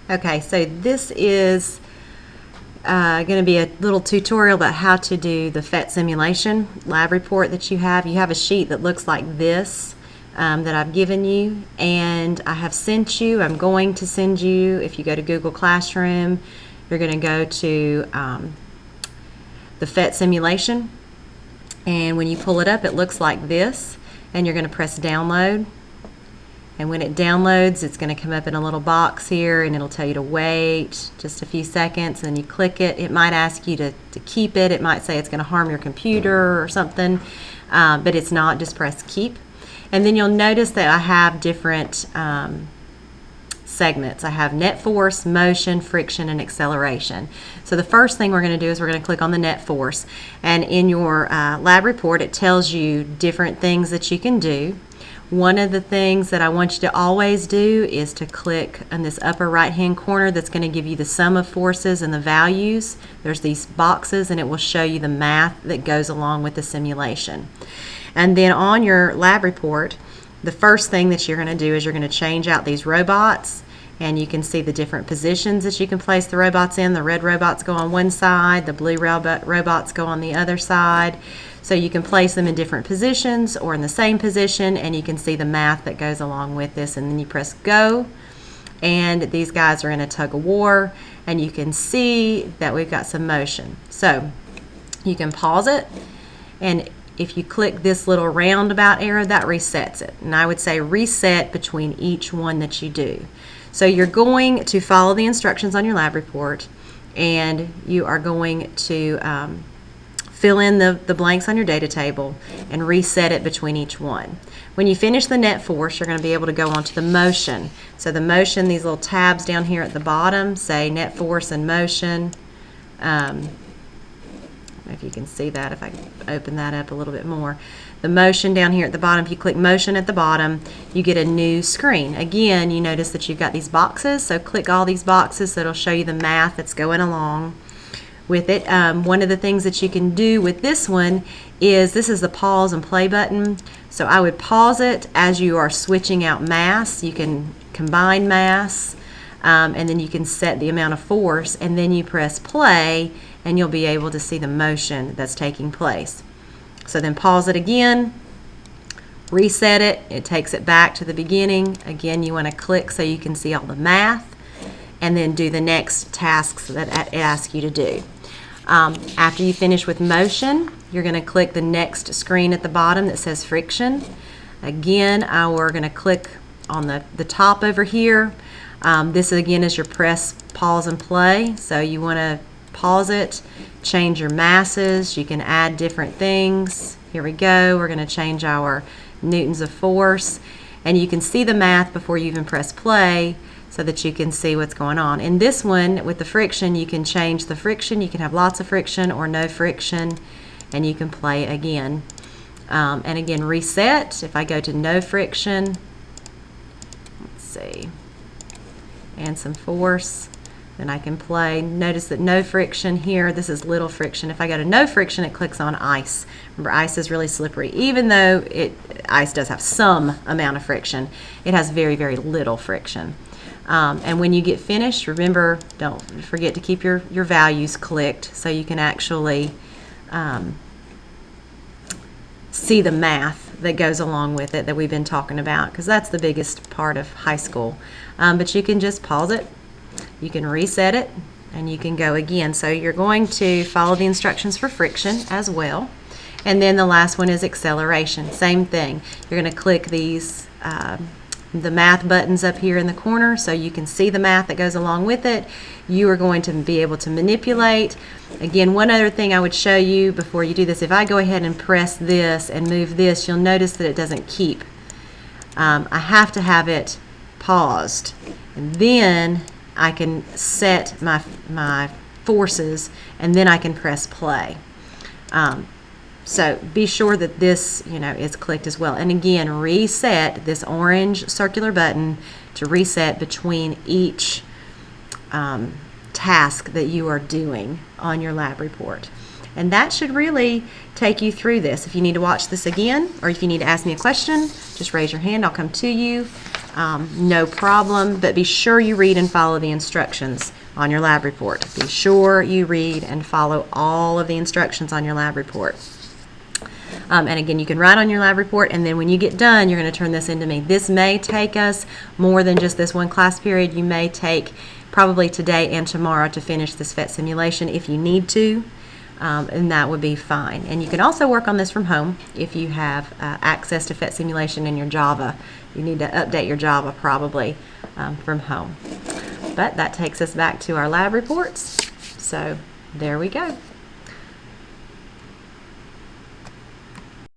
Okay, so this is going to be a little tutorial about how to do the Phet simulation lab report that you have. You have a sheet that looks like this that I've given you, and I have sent you, I'm going to send you, if you go to Google Classroom, you're going to go to the Phet simulation, and when you pull it up it looks like this, and you're going to press download. And when it downloads, it's going to come up in a little box here, and it'll tell you to wait just a few seconds, and then you click it. It might ask you to keep it. It might say it's going to harm your computer or something, but it's not. Just press keep. And then you'll notice that I have different segments. I have net force, motion, friction, and acceleration. So the first thing we're going to do is we're going to click on the net force. And in your lab report, it tells you different things that you can do. One of the things that I want you to always do is to click on this upper right hand corner that's going to give you the sum of forces and the values. There's these boxes, and it will show you the math that goes along with the simulation. And then on your lab report, the first thing that you're going to do is you're going to change out these robots, and you can see the different positions that you can place the robots in. The red robots go on one side, the blue robots go on the other side. So you can place them in different positions or in the same position, and you can see the math that goes along with this. And then you press go, and these guys are in a tug of war, and you can see that we've got some motion. So you can pause it, and if you click this little roundabout arrow, that resets it. And I would say reset between each one that you do. So you're going to follow the instructions on your lab report, and you are going to fill in the blanks on your data table and reset it between each one. When you finish the net force, you're going to be able to go on to the motion. So the motion, these little tabs down here at the bottom say net force and motion. If you can see that, if I open that up a little bit more. The motion down here at the bottom, if you click motion at the bottom, you get a new screen. Again, you notice that you've got these boxes, so click all these boxes so it'll show you the math that's going along with it. One of the things that you can do with this one is, this is the pause and play button. So I would pause it as you are switching out mass. You can combine mass, and then you can set the amount of force, and then you press play, and you'll be able to see the motion that's taking place. So then pause it again, reset it, it takes it back to the beginning. Again, you want to click so you can see all the math, and then do the next tasks that it asks you to do. After you finish with motion, you're going to click the next screen at the bottom that says friction. Again, we're going to click on the top over here. This again is your press, pause, and play. So you want to pause it, change your masses, you can add different things. Here we go, we're going to change our newtons of force, and you can see the math before you even press play, so that you can see what's going on. In this one, with the friction, you can change the friction. You can have lots of friction or no friction, and you can play again. And again, reset. If I go to no friction, let's see, and some force, then I can play. Notice that no friction here, this is little friction. If I go to no friction, it clicks on ice. Remember, ice is really slippery. Even though ice does have some amount of friction, it has very, very little friction. And when you get finished, remember, don't forget to keep your values clicked so you can actually see the math that goes along with it that we've been talking about, because that's the biggest part of high school. But you can just pause it, you can reset it, and you can go again. So you're going to follow the instructions for friction as well. And then the last one is acceleration. Same thing. You're going to click these the math buttons up here in the corner so you can see the math that goes along with it. You are going to be able to manipulate. Again, one other thing I would show you before you do this, if I go ahead and press this and move this, you'll notice that it doesn't keep. I have to have it paused, and then I can set my forces, and then I can press play. So be sure that this, is clicked as well. And again, reset this orange circular button to reset between each task that you are doing on your lab report. And that should really take you through this. If you need to watch this again, or if you need to ask me a question, just raise your hand. I'll come to you. No problem, but be sure you read and follow the instructions on your lab report. Be sure you read and follow all of the instructions on your lab report. And again, you can write on your lab report, and then when you get done, you're going to turn this into me. This may take us more than just this one class period. You may take probably today and tomorrow to finish this Phet simulation if you need to, and that would be fine. And you can also work on this from home if you have access to Phet simulation in your Java. You need to update your Java probably from home. But that takes us back to our lab reports. So there we go.